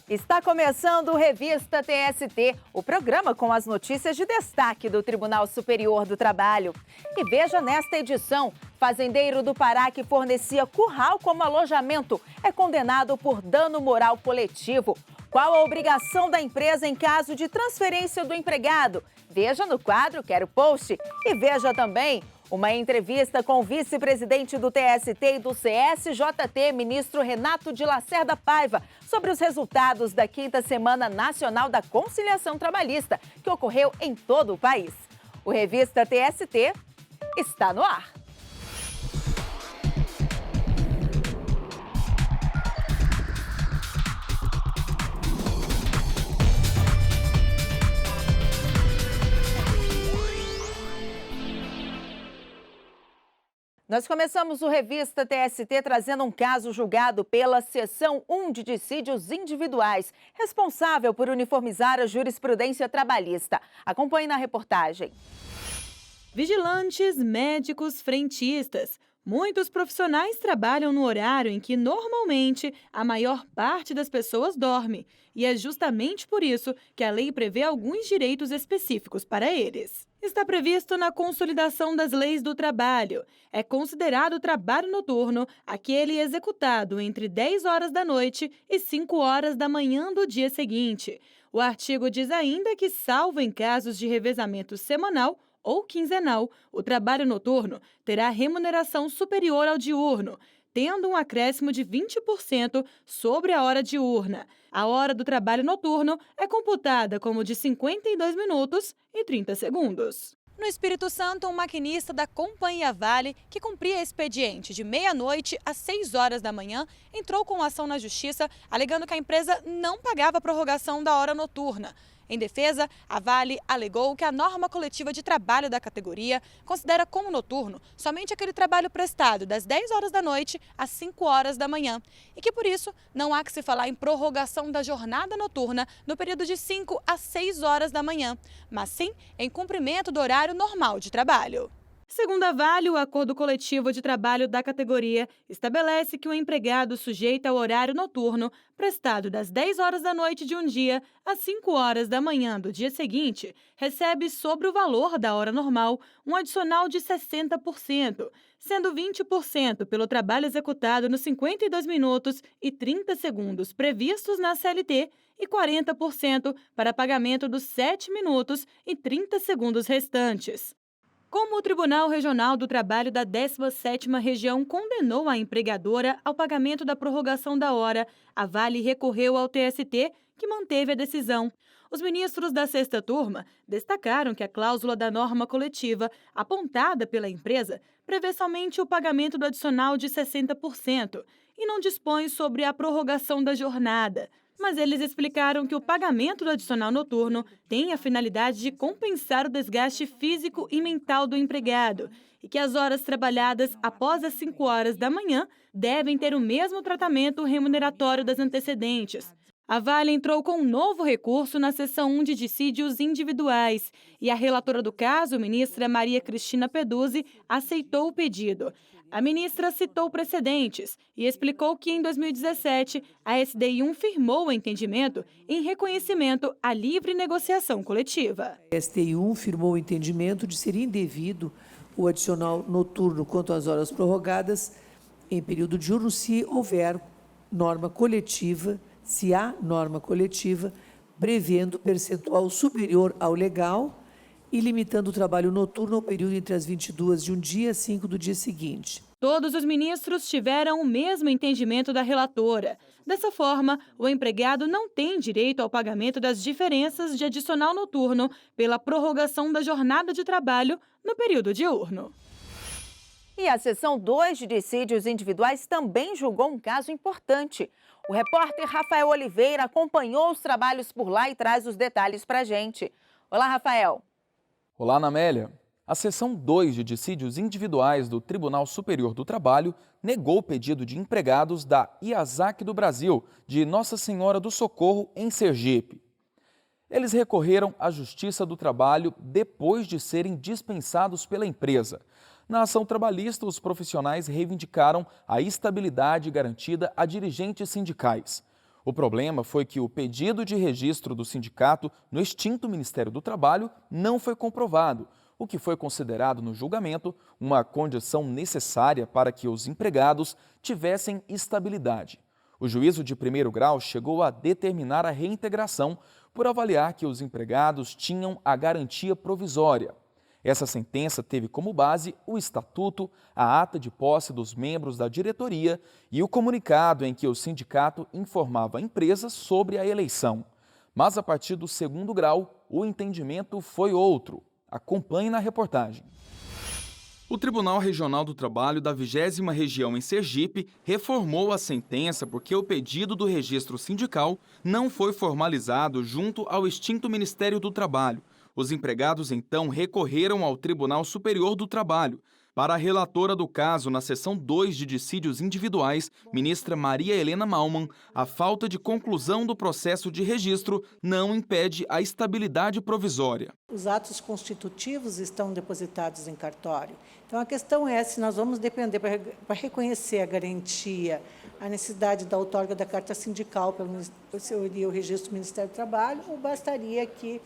Está começando o Revista TST, o programa com as notícias de destaque do Tribunal Superior do Trabalho. E veja nesta edição, fazendeiro do Pará que fornecia curral como alojamento é condenado por dano moral coletivo. Qual a obrigação da empresa em caso de transferência do empregado? Veja no quadro Quero Post e veja também uma entrevista com o vice-presidente do TST e do CSJT, ministro Renato de Lacerda Paiva, sobre os resultados da 5ª Semana Nacional da Conciliação Trabalhista, que ocorreu em todo o país. O Revista TST está no ar. Nós começamos o Revista TST trazendo um caso julgado pela Seção 1 de Dissídios Individuais, responsável por uniformizar a jurisprudência trabalhista. Acompanhe na reportagem. Vigilantes, médicos, frentistas. Muitos profissionais trabalham no horário em que, normalmente, a maior parte das pessoas dorme. E é justamente por isso que a lei prevê alguns direitos específicos para eles. Está previsto na Consolidação das Leis do Trabalho. É considerado trabalho noturno aquele executado entre 10 horas da noite e 5 horas da manhã do dia seguinte. O artigo diz ainda que, salvo em casos de revezamento semanal ou quinzenal, o trabalho noturno terá remuneração superior ao diurno, tendo um acréscimo de 20% sobre a hora diurna. A hora do trabalho noturno é computada como de 52 minutos e 30 segundos. No Espírito Santo, um maquinista da Companhia Vale, que cumpria expediente de meia-noite às 6 horas da manhã, entrou com ação na Justiça, alegando que a empresa não pagava a prorrogação da hora noturna. Em defesa, a Vale alegou que a norma coletiva de trabalho da categoria considera como noturno somente aquele trabalho prestado das 10 horas da noite às 5 horas da manhã e que, por isso, não há que se falar em prorrogação da jornada noturna no período de 5 às 6 horas da manhã, mas sim em cumprimento do horário normal de trabalho. Segundo a Vale, o acordo coletivo de trabalho da categoria estabelece que o empregado sujeito ao horário noturno, prestado das 10 horas da noite de um dia às 5 horas da manhã do dia seguinte, recebe sobre o valor da hora normal um adicional de 60%, sendo 20% pelo trabalho executado nos 52 minutos e 30 segundos previstos na CLT e 40% para pagamento dos 7 minutos e 30 segundos restantes. Como o Tribunal Regional do Trabalho da 17ª Região condenou a empregadora ao pagamento da prorrogação da hora, a Vale recorreu ao TST, que manteve a decisão. Os ministros da 6ª turma destacaram que a cláusula da norma coletiva, apontada pela empresa, prevê somente o pagamento do adicional de 60% e não dispõe sobre a prorrogação da jornada. Mas eles explicaram que o pagamento do adicional noturno tem a finalidade de compensar o desgaste físico e mental do empregado e que as horas trabalhadas após as 5 horas da manhã devem ter o mesmo tratamento remuneratório das antecedentes. A Vale entrou com um novo recurso na Seção 1 de Dissídios Individuais e a relatora do caso, ministra Maria Cristina Peduzzi, aceitou o pedido. A ministra citou precedentes e explicou que, em 2017, a SDI1 firmou o entendimento em reconhecimento à livre negociação coletiva. A SDI1 firmou o entendimento de ser indevido o adicional noturno quanto às horas prorrogadas em período diurno se houver norma coletiva, se há norma coletiva, prevendo percentual superior ao legal e limitando o trabalho noturno ao período entre as 22 de um dia e 5 do dia seguinte. Todos os ministros tiveram o mesmo entendimento da relatora. Dessa forma, o empregado não tem direito ao pagamento das diferenças de adicional noturno pela prorrogação da jornada de trabalho no período diurno. E a Seção 2 de Dissídios Individuais também julgou um caso importante. O repórter Rafael Oliveira acompanhou os trabalhos por lá e traz os detalhes para a gente. Olá, Rafael. Olá, Ana Amélia. A Seção 2 de Dissídios Individuais do Tribunal Superior do Trabalho negou o pedido de empregados da IASAC do Brasil, de Nossa Senhora do Socorro, em Sergipe. Eles recorreram à Justiça do Trabalho depois de serem dispensados pela empresa. Na ação trabalhista, os profissionais reivindicaram a estabilidade garantida a dirigentes sindicais. O problema foi que o pedido de registro do sindicato no extinto Ministério do Trabalho não foi comprovado, o que foi considerado no julgamento uma condição necessária para que os empregados tivessem estabilidade. O juízo de primeiro grau chegou a determinar a reintegração por avaliar que os empregados tinham a garantia provisória. Essa sentença teve como base o estatuto, a ata de posse dos membros da diretoria e o comunicado em que o sindicato informava a empresa sobre a eleição. Mas a partir do segundo grau, o entendimento foi outro. Acompanhe na reportagem. O Tribunal Regional do Trabalho da 20ª Região em Sergipe reformou a sentença porque o pedido do registro sindical não foi formalizado junto ao extinto Ministério do Trabalho. Os empregados, então, recorreram ao Tribunal Superior do Trabalho. Para a relatora do caso, na seção 2 de dissídios individuais, ministra Maria Helena Malman, a falta de conclusão do processo de registro não impede a estabilidade provisória. Os atos constitutivos estão depositados em cartório. Então, a questão é se nós vamos depender, para reconhecer a garantia, a necessidade da outorga da carta sindical pelo o registro do Ministério do Trabalho, ou bastaria que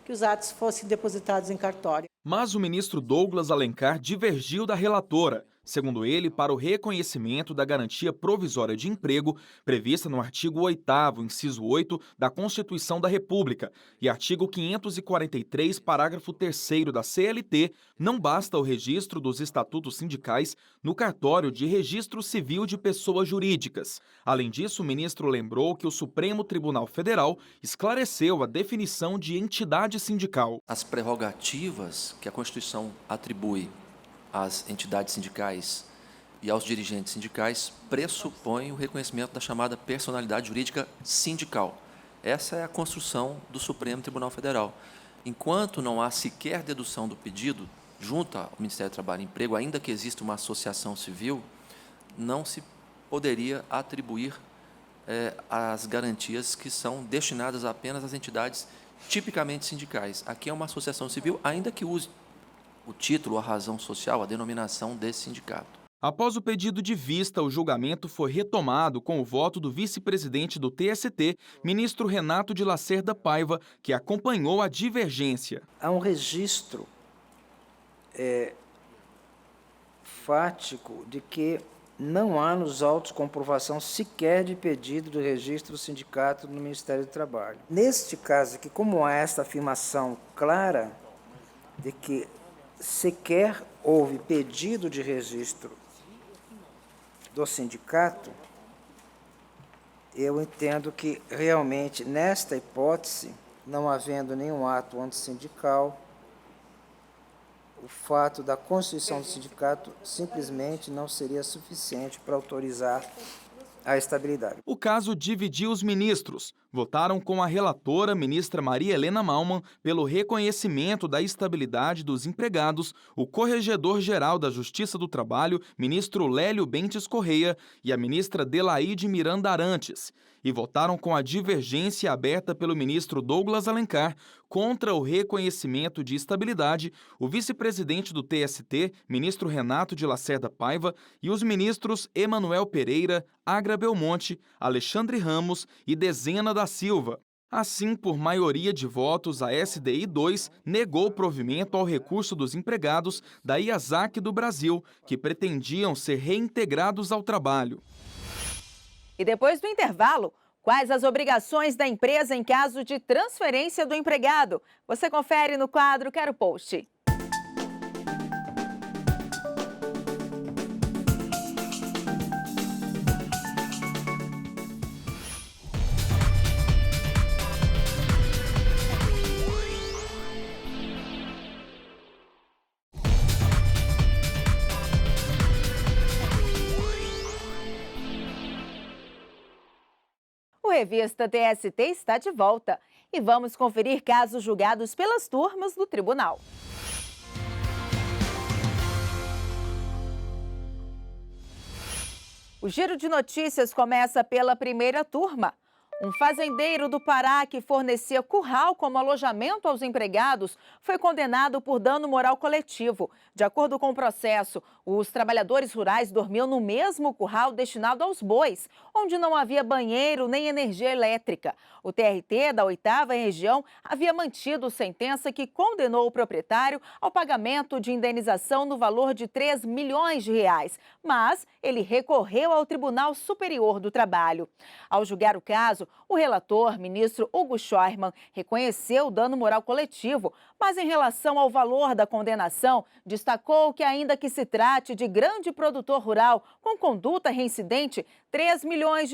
os atos fossem depositados em cartório. Mas o ministro Douglas Alencar divergiu da relatora. Segundo ele, para o reconhecimento da garantia provisória de emprego, prevista no artigo 8º, inciso 8, da Constituição da República e artigo 543, parágrafo 3º da CLT, não basta o registro dos estatutos sindicais no cartório de registro civil de pessoas jurídicas. Além disso, o ministro lembrou que o Supremo Tribunal Federal esclareceu a definição de entidade sindical. As prerrogativas que a Constituição atribui às entidades sindicais e aos dirigentes sindicais pressupõem o reconhecimento da chamada personalidade jurídica sindical. Essa é a construção do Supremo Tribunal Federal. Enquanto não há sequer dedução do pedido junto ao Ministério do Trabalho e Emprego, ainda que exista uma associação civil, não se poderia atribuir as garantias que são destinadas apenas às entidades tipicamente sindicais. Aqui é uma associação civil, ainda que use o título, a razão social, a denominação desse sindicato. Após o pedido de vista, o julgamento foi retomado com o voto do vice-presidente do TST, ministro Renato de Lacerda Paiva, que acompanhou a divergência. Há um registro fático de que não há nos autos comprovação sequer de pedido do registro do sindicato no Ministério do Trabalho. Neste caso aqui, como há esta afirmação clara de que sequer houve pedido de registro do sindicato, eu entendo que realmente, nesta hipótese, não havendo nenhum ato antissindical, o fato da constituição do sindicato simplesmente não seria suficiente para autorizar a estabilidade. O caso dividiu os ministros. Votaram com a relatora, ministra Maria Helena Malman, pelo reconhecimento da estabilidade dos empregados, o corregedor-geral da Justiça do Trabalho, ministro Lélio Bentes Correia, e a ministra Delaide Miranda Arantes. E votaram com a divergência aberta pelo ministro Douglas Alencar contra o reconhecimento de estabilidade, o vice-presidente do TST, ministro Renato de Lacerda Paiva, e os ministros Emanuel Pereira, Agra Belmonte, Alexandre Ramos e Dezena da Silva. Assim, por maioria de votos, a SDI 2 negou provimento ao recurso dos empregados da IASAC do Brasil, que pretendiam ser reintegrados ao trabalho. E depois do intervalo, quais as obrigações da empresa em caso de transferência do empregado? Você confere no quadro Quero Post. O Revista TST está de volta e vamos conferir casos julgados pelas turmas do tribunal. O giro de notícias começa pela primeira turma. Um fazendeiro do Pará que fornecia curral como alojamento aos empregados foi condenado por dano moral coletivo. De acordo com o processo, os trabalhadores rurais dormiam no mesmo curral destinado aos bois, onde não havia banheiro nem energia elétrica. O TRT da 8ª Região havia mantido sentença que condenou o proprietário ao pagamento de indenização no valor de R$3 milhões, mas ele recorreu ao Tribunal Superior do Trabalho. Ao julgar o caso, o relator, ministro Hugo Scheuermann, reconheceu o dano moral coletivo, mas em relação ao valor da condenação, destacou que ainda que se trate de grande produtor rural com conduta reincidente, R$3 milhões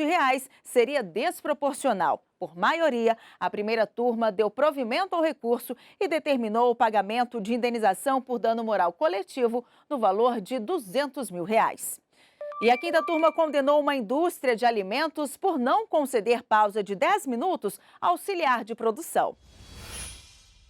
seria desproporcional. Por maioria, a primeira turma deu provimento ao recurso e determinou o pagamento de indenização por dano moral coletivo no valor de R$200 mil. E a quinta turma condenou uma indústria de alimentos por não conceder pausa de 10 minutos ao auxiliar de produção.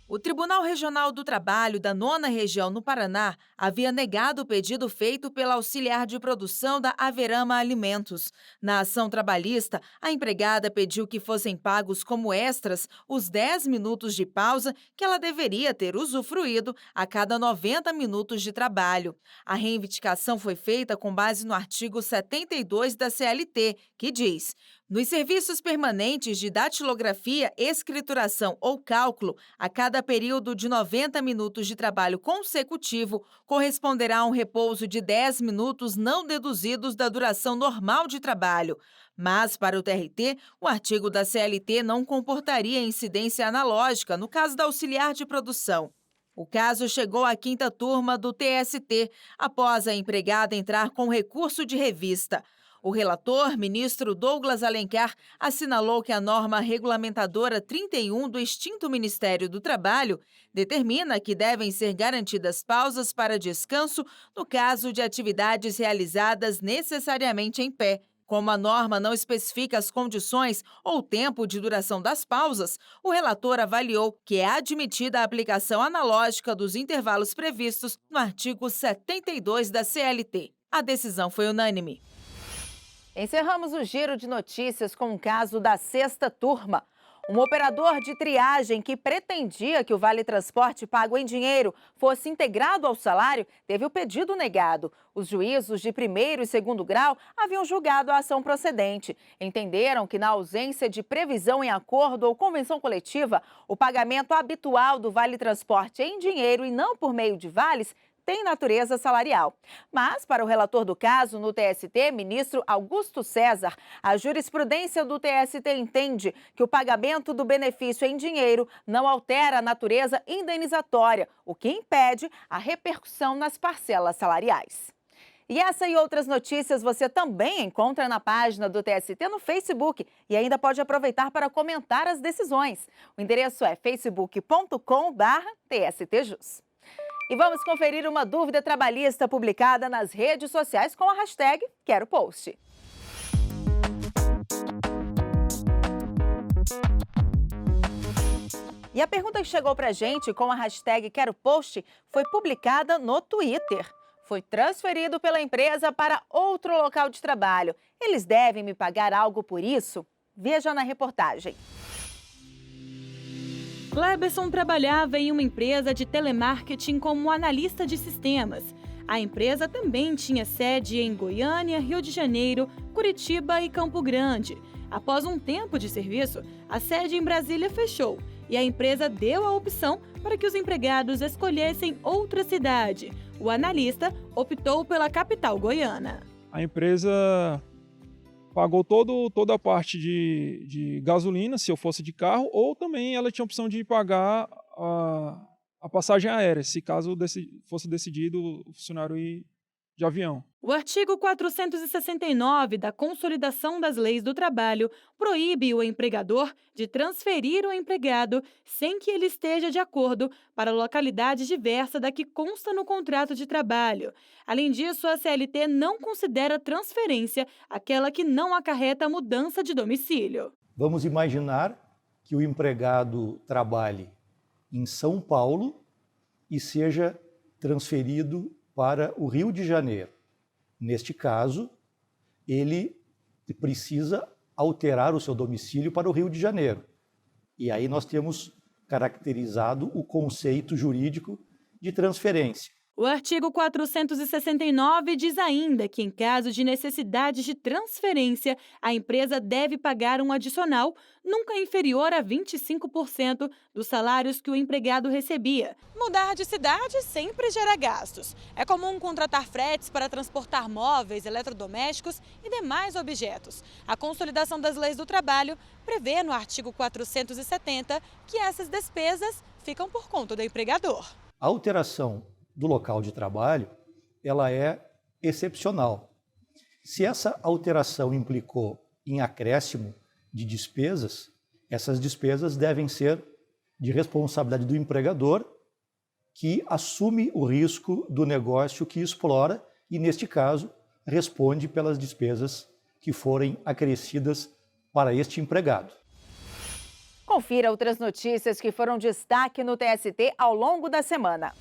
O Tribunal Regional do Trabalho da 9ª Região no Paraná havia negado o pedido feito pela auxiliar de produção da Averama Alimentos. Na ação trabalhista, a empregada pediu que fossem pagos como extras os 10 minutos de pausa que ela deveria ter usufruído a cada 90 minutos de trabalho. A reivindicação foi feita com base no artigo 72 da CLT, que diz: nos serviços permanentes de datilografia, escrituração ou cálculo, a cada período de 90 minutos de trabalho consecutivo, corresponderá um repouso de 10 minutos não deduzidos da duração normal de trabalho. Mas, para o TRT, o artigo da CLT não comportaria incidência analógica no caso da auxiliar de produção. O caso chegou à quinta turma do TST, após a empregada entrar com recurso de revista. O relator, ministro Douglas Alencar, assinalou que a norma regulamentadora 31 do extinto Ministério do Trabalho determina que devem ser garantidas pausas para descanso no caso de atividades realizadas necessariamente em pé. Como a norma não especifica as condições ou tempo de duração das pausas, o relator avaliou que é admitida a aplicação analógica dos intervalos previstos no artigo 72 da CLT. A decisão foi unânime. Encerramos o giro de notícias com o caso da sexta turma. Um operador de triagem que pretendia que o Vale Transporte pago em dinheiro fosse integrado ao salário teve o pedido negado. Os juízos de primeiro e segundo grau haviam julgado a ação procedente. Entenderam que, na ausência de previsão em acordo ou convenção coletiva, o pagamento habitual do Vale Transporte em dinheiro e não por meio de vales tem natureza salarial. Mas, para o relator do caso no TST, ministro Augusto César, a jurisprudência do TST entende que o pagamento do benefício em dinheiro não altera a natureza indenizatória, o que impede a repercussão nas parcelas salariais. E essa e outras notícias você também encontra na página do TST no Facebook e ainda pode aproveitar para comentar as decisões. O endereço é facebook.com/TSTJus. E vamos conferir uma dúvida trabalhista publicada nas redes sociais com a hashtag #QueroPost. E a pergunta que chegou pra gente com a hashtag #QueroPost foi publicada no Twitter. Foi transferido pela empresa para outro local de trabalho. Eles devem me pagar algo por isso? Veja na reportagem. Cleberson trabalhava em uma empresa de telemarketing como analista de sistemas. A empresa também tinha sede em Goiânia, Rio de Janeiro, Curitiba e Campo Grande. Após um tempo de serviço, a sede em Brasília fechou e a empresa deu a opção para que os empregados escolhessem outra cidade. O analista optou pela capital goiana. A empresa pagou toda a parte de gasolina, se eu fosse de carro, ou também ela tinha a opção de pagar a passagem aérea, se caso fosse decidido o funcionário ir de avião. O artigo 469 da Consolidação das Leis do Trabalho proíbe o empregador de transferir o empregado sem que ele esteja de acordo para localidade diversa da que consta no contrato de trabalho. Além disso, a CLT não considera transferência aquela que não acarreta mudança de domicílio. Vamos imaginar que o empregado trabalhe em São Paulo e seja transferido para o Rio de Janeiro. Neste caso, ele precisa alterar o seu domicílio para o Rio de Janeiro. E aí nós temos caracterizado o conceito jurídico de transferência. O artigo 469 diz ainda que, em caso de necessidade de transferência, a empresa deve pagar um adicional nunca inferior a 25% dos salários que o empregado recebia. Mudar de cidade sempre gera gastos. É comum contratar fretes para transportar móveis, eletrodomésticos e demais objetos. A Consolidação das Leis do Trabalho prevê no artigo 470 que essas despesas ficam por conta do empregador. A alteração do local de trabalho, ela é excepcional. Se essa alteração implicou em acréscimo de despesas, essas despesas devem ser de responsabilidade do empregador, que assume o risco do negócio que explora e, neste caso, responde pelas despesas que forem acrescidas para este empregado. Confira outras notícias que foram destaque no TST ao longo da semana.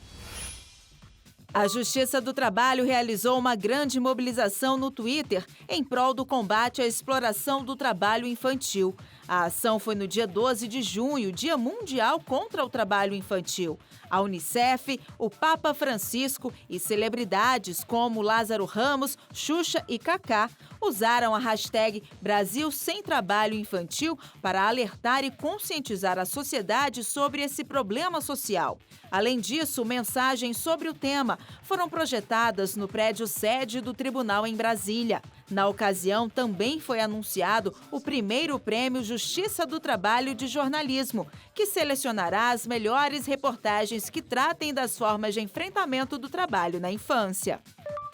A Justiça do Trabalho realizou uma grande mobilização no Twitter em prol do combate à exploração do trabalho infantil. A ação foi no dia 12 de junho, Dia Mundial contra o Trabalho Infantil. A Unicef, o Papa Francisco e celebridades como Lázaro Ramos, Xuxa e Kaká usaram a hashtag Brasil Sem Trabalho Infantil para alertar e conscientizar a sociedade sobre esse problema social. Além disso, mensagens sobre o tema foram projetadas no prédio sede do tribunal em Brasília. Na ocasião, também foi anunciado o primeiro prêmio Justiça do Trabalho de Jornalismo, que selecionará as melhores reportagens que tratem das formas de enfrentamento do trabalho na infância.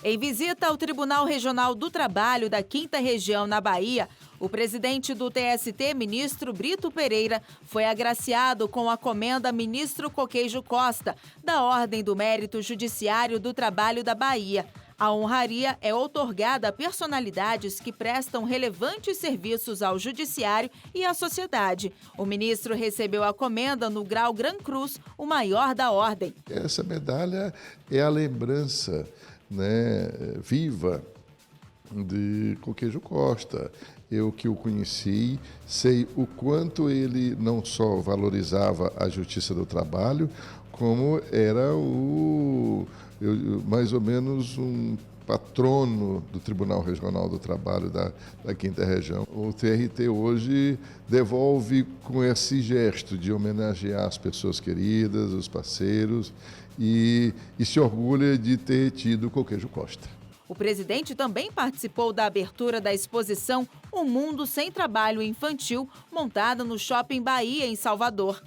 Em visita ao Tribunal Regional do Trabalho da 5ª Região, na Bahia, o presidente do TST, ministro Brito Pereira, foi agraciado com a comenda Ministro Coqueijo Costa, da Ordem do Mérito Judiciário do Trabalho da Bahia. A honraria é outorgada a personalidades que prestam relevantes serviços ao judiciário e à sociedade. O ministro recebeu a comenda no grau Gran Cruz, o maior da ordem. Essa medalha é a lembrança, viva de Coqueijo Costa. Eu que o conheci, sei o quanto ele não só valorizava a justiça do trabalho, como era mais ou menos um patrono do Tribunal Regional do Trabalho da 5ª Região. O TRT hoje devolve com esse gesto de homenagear as pessoas queridas, os parceiros, e se orgulha de ter tido Coqueijo Costa. O presidente também participou da abertura da exposição Um Mundo Sem Trabalho Infantil, montada no Shopping Bahia, em Salvador.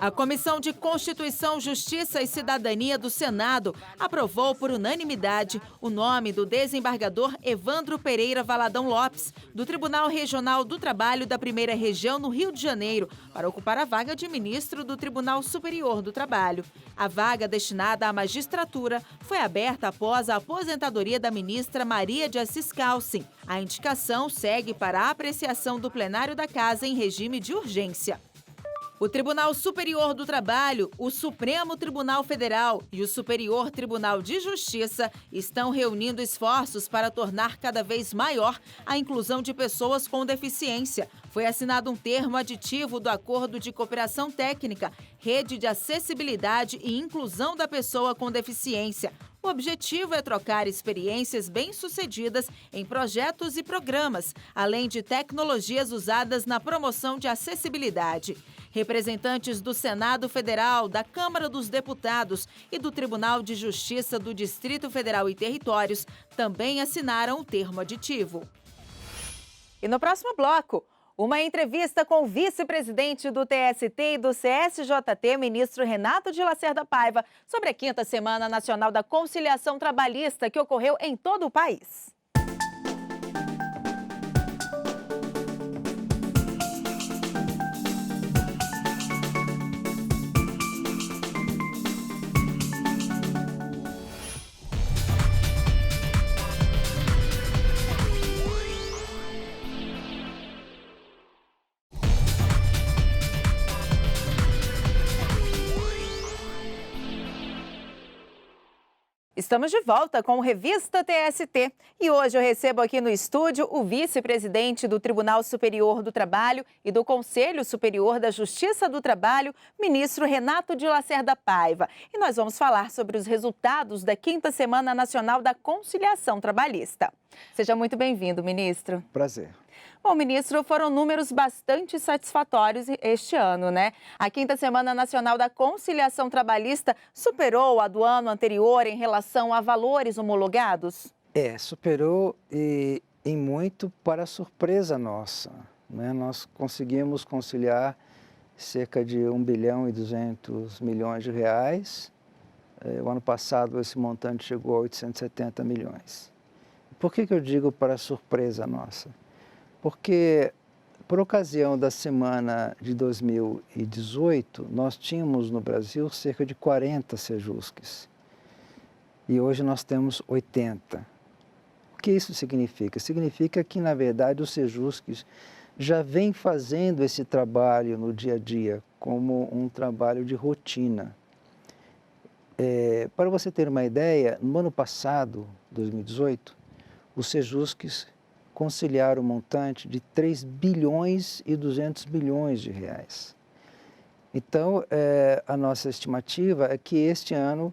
A Comissão de Constituição, Justiça e Cidadania do Senado aprovou por unanimidade o nome do desembargador Evandro Pereira Valadão Lopes, do Tribunal Regional do Trabalho da 1ª Região, no Rio de Janeiro, para ocupar a vaga de ministro do Tribunal Superior do Trabalho. A vaga destinada à magistratura foi aberta após a aposentadoria da ministra Maria de Assis Calcin. A indicação segue para a apreciação do plenário da Casa em regime de urgência. O Tribunal Superior do Trabalho, o Supremo Tribunal Federal e o Superior Tribunal de Justiça estão reunindo esforços para tornar cada vez maior a inclusão de pessoas com deficiência. Foi assinado um termo aditivo do Acordo de Cooperação Técnica, Rede de Acessibilidade e Inclusão da Pessoa com Deficiência. O objetivo é trocar experiências bem-sucedidas em projetos e programas, além de tecnologias usadas na promoção de acessibilidade. Representantes do Senado Federal, da Câmara dos Deputados e do Tribunal de Justiça do Distrito Federal e Territórios também assinaram o termo aditivo. E no próximo bloco, uma entrevista com o vice-presidente do TST e do CSJT, ministro Renato de Lacerda Paiva, sobre a 5ª Semana Nacional da Conciliação Trabalhista, que ocorreu em todo o país. Estamos de volta com o Revista TST e hoje eu recebo aqui no estúdio o vice-presidente do Tribunal Superior do Trabalho e do Conselho Superior da Justiça do Trabalho, ministro Renato de Lacerda Paiva. E nós vamos falar sobre os resultados da 5ª Semana Nacional da Conciliação Trabalhista. Seja muito bem-vindo, ministro. Prazer. Bom, ministro, foram números bastante satisfatórios este ano, né? A 5ª Semana Nacional da Conciliação Trabalhista superou a do ano anterior em relação a valores homologados? Superou e em muito para surpresa nossa, né? Nós conseguimos conciliar cerca de 1 bilhão e 200 milhões de reais. O ano passado esse montante chegou a 870 milhões. Por que eu digo para surpresa nossa? Porque, por ocasião da semana de 2018, nós tínhamos no Brasil cerca de 40 Sejusques. E hoje nós temos 80. O que isso significa? Significa que, na verdade, os Sejusques já vêm fazendo esse trabalho no dia a dia como um trabalho de rotina. Para você ter uma ideia, no ano passado, 2018, os Sejusques conciliar o montante de 3 bilhões e 200 milhões de reais. Então, a nossa estimativa é que este ano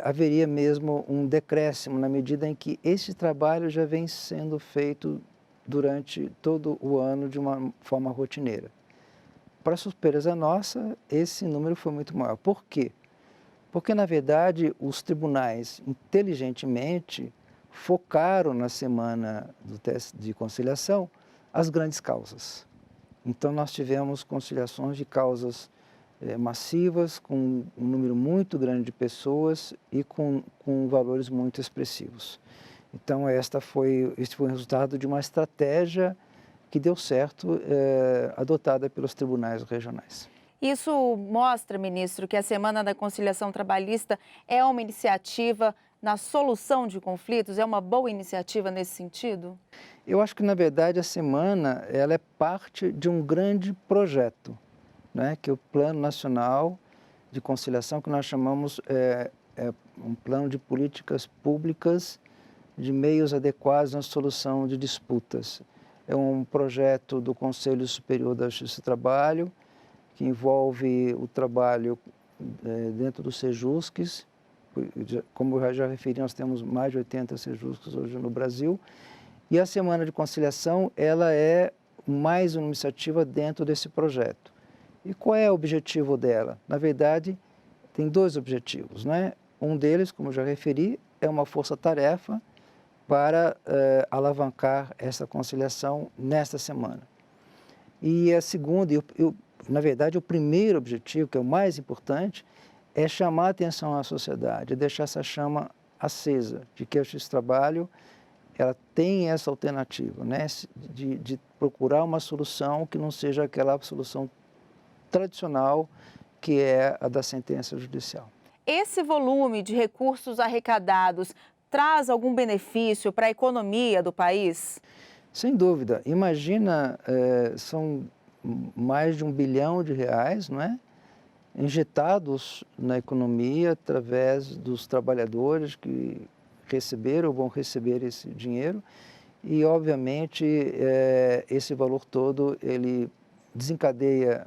haveria mesmo um decréscimo na medida em que esse trabalho já vem sendo feito durante todo o ano de uma forma rotineira. Para surpresa nossa, esse número foi muito maior. Por quê? Porque, na verdade, os tribunais, inteligentemente, focaram na semana do teste de conciliação as grandes causas. Então, nós tivemos conciliações de causas massivas, com um número muito grande de pessoas e com valores muito expressivos. Então, este foi o resultado de uma estratégia que deu certo, adotada pelos tribunais regionais. Isso mostra, ministro, que a Semana da Conciliação Trabalhista é uma iniciativa na solução de conflitos? É uma boa iniciativa nesse sentido? Eu acho que, na verdade, a semana ela é parte de um grande projeto, né, que é o Plano Nacional de Conciliação, que nós chamamos um plano de políticas públicas de meios adequados na solução de disputas. É um projeto do Conselho Superior da Justiça do Trabalho, que envolve o trabalho dentro dos Sejusques. Como eu já referi, nós temos mais de 80 Sejusques hoje no Brasil. E a Semana de Conciliação, ela é mais uma iniciativa dentro desse projeto. E qual é o objetivo dela? Na verdade, tem 2 objetivos, né? Um deles, como eu já referi, é uma força-tarefa para alavancar essa conciliação nesta semana. E a segunda, na verdade, o primeiro objetivo, que é o mais importante, é chamar a atenção à sociedade, é deixar essa chama acesa, de que a justiça do trabalho ela tem essa alternativa, né, de procurar uma solução que não seja aquela solução tradicional, que é a da sentença judicial. Esse volume de recursos arrecadados traz algum benefício para a economia do país? Sem dúvida. Imagina, são mais de 1 bilhão de reais, não é? Injetados na economia através dos trabalhadores que receberam ou vão receber esse dinheiro e, obviamente, esse valor todo, ele desencadeia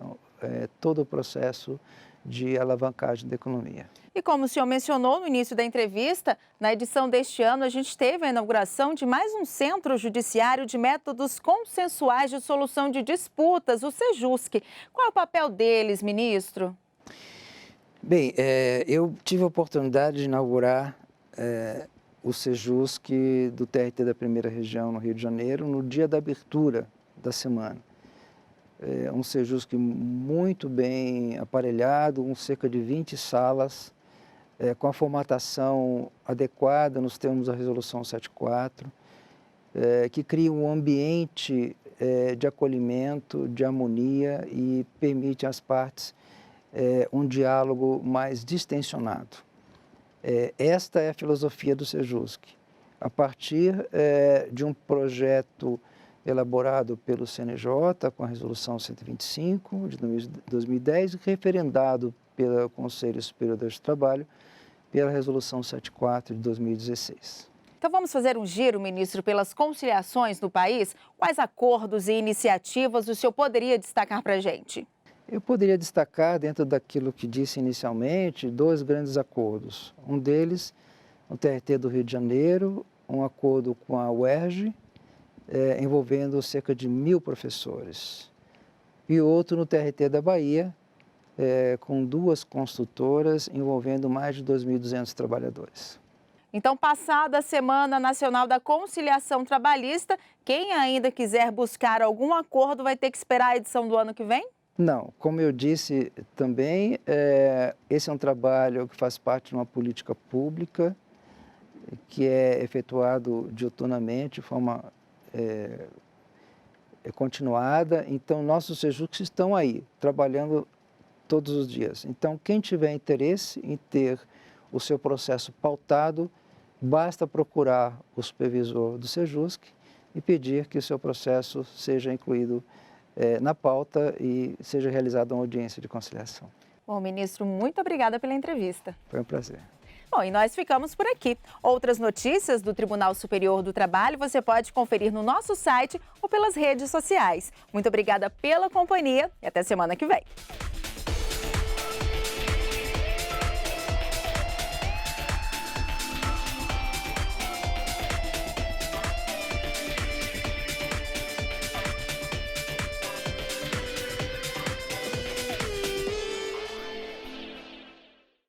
todo o processo de alavancagem da economia. E como o senhor mencionou no início da entrevista, na edição deste ano a gente teve a inauguração de mais um centro judiciário de métodos consensuais de solução de disputas, o Sejusc. Qual é o papel deles, ministro? Bem, eu tive a oportunidade de inaugurar o Sejusc do TRT da Primeira Região, no Rio de Janeiro, no dia da abertura da semana. Um Sejusc muito bem aparelhado, com cerca de 20 salas, com a formatação adequada nos termos da Resolução 74, que cria um ambiente de acolhimento, de harmonia e permite às partes um diálogo mais distensionado. Esta é a filosofia do Sejusc. A partir de um projeto elaborado pelo CNJ com a Resolução 125 de 2010, referendado pelo Conselho Superior do Trabalho, pela Resolução 74 de 2016. Então vamos fazer um giro, ministro, pelas conciliações no país. Quais acordos e iniciativas o senhor poderia destacar para a gente? Eu poderia destacar, dentro daquilo que disse inicialmente, 2 grandes acordos. Um deles, no TRT do Rio de Janeiro, um acordo com a UERJ, envolvendo cerca de 1.000 professores. E outro no TRT da Bahia, com 2 construtoras, envolvendo mais de 2.200 trabalhadores. Então, passada a Semana Nacional da Conciliação Trabalhista, quem ainda quiser buscar algum acordo vai ter que esperar a edição do ano que vem? Não, como eu disse também, esse é um trabalho que faz parte de uma política pública que é efetuado diuturnamente, de forma continuada. Então, nossos Sejuscs estão aí, trabalhando todos os dias. Então, quem tiver interesse em ter o seu processo pautado, basta procurar o supervisor do Sejusc e pedir que o seu processo seja incluído na pauta e seja realizada uma audiência de conciliação. Bom, ministro, muito obrigada pela entrevista. Foi um prazer. Bom, e nós ficamos por aqui. Outras notícias do Tribunal Superior do Trabalho você pode conferir no nosso site ou pelas redes sociais. Muito obrigada pela companhia e até semana que vem.